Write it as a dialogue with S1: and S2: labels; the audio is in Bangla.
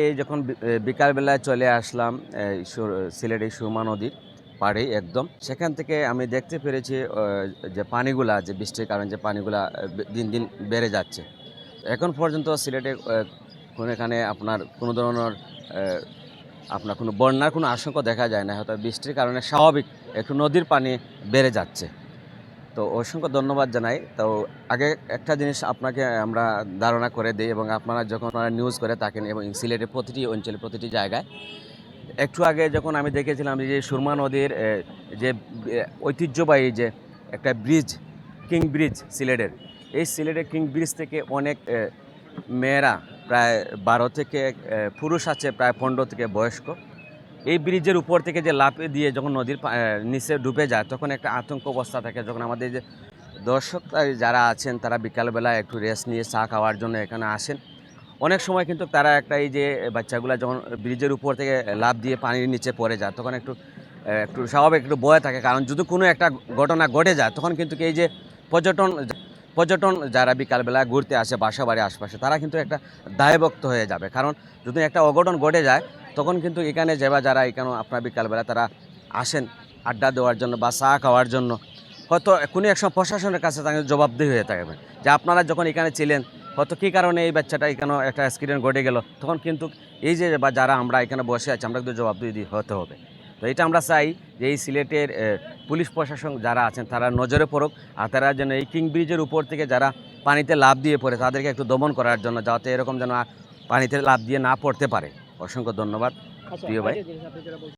S1: এই যখন বিকালবেলায় চলে আসলাম সিলেটের সুরমা নদীর পাড়ে একদম সেখান থেকে আমি দেখতে পেরেছি যে পানিগুলা যে বৃষ্টির কারণে যে পানিগুলা দিন দিন বেড়ে যাচ্ছে। এখন পর্যন্ত সিলেটে কোনো এখানে আপনার কোনো ধরনের আপনার কোনো বন্যার কোনো আশঙ্কা দেখা যায় না, হয়তো বৃষ্টির কারণে স্বাভাবিক একটু নদীর পানি বেড়ে যাচ্ছে। তো অসংখ্য ধন্যবাদ জানাই। তো আগে একটা জিনিস আপনাকে আমরা ধারণা করে দিই, এবং আপনারা যখন আপনারা নিউজ করে থাকেন এবং সিলেটের প্রতিটি অঞ্চলে প্রতিটি জায়গায়, একটু আগে যখন আমি দেখেছিলাম যে সুরমা নদীর যে ঐতিহ্যবাহী যে একটা ব্রিজ, কিং ব্রিজ সিলেটের, এই সিলেটের কিং ব্রিজ থেকে অনেক মেয়েরা প্রায় 12 থেকে, পুরুষ আছে প্রায় 15 থেকে বয়স্ক, এই ব্রিজের উপর থেকে যে লাফিয়ে দিয়ে যখন নদীর নিচে ডুবে যায় তখন একটা আতঙ্ক অবস্থা থাকে। যখন আমাদের যে দর্শক যারা আছেন তারা বিকালবেলা একটু রেস্ট নিয়ে চা খাওয়ার জন্য এখানে আসেন, অনেক সময় কিন্তু তারা একটা এই যে বাচ্চাগুলো যখন ব্রিজের উপর থেকে লাফ দিয়ে পানির নিচে পড়ে যায় তখন একটু একটু স্বাভাবিক একটু ভয় থাকে, কারণ যদি কোনো একটা ঘটনা ঘটে যায় তখন কিন্তু এই যে পর্যটন পর্যটন যারা বিকালবেলা ঘুরতে আসে বাসা বাড়ির আশপাশে, তারা কিন্তু একটা দায়ভক্ত হয়ে যাবে। কারণ যদি একটা অঘটন ঘটে যায় তখন কিন্তু এখানে যারা এখানে আপনার বিকালবেলা তারা আসেন আড্ডা দেওয়ার জন্য বা চা খাওয়ার জন্য, হয়তো কোনো এক সময় প্রশাসনের কাছে তাকে জবাবদিহি হয়ে থাকবে যে আপনারা যখন এখানে ছিলেন হয়তো কী কারণে এই বাচ্চাটা এখানে একটা অ্যাক্সিডেন্ট ঘটে গেল, তখন কিন্তু এই যে বা যারা আমরা এখানে বসে আছি আমরা কিন্তু জবাবদিহি হতে হবে। তো এটা আমরা চাই যে এই সিলেটের পুলিশ প্রশাসন যারা আছেন তারা নজরে পড়ুক, আর তারা যেন এই কিং ব্রিজের উপর থেকে যারা পানিতে লাফ দিয়ে পড়ে তাদেরকে একটু দমন করার জন্য, যাতে এরকম যেন পানিতে লাফ দিয়ে না পড়তে পারে। অসংখ্য ধন্যবাদ প্রিয় ভাই।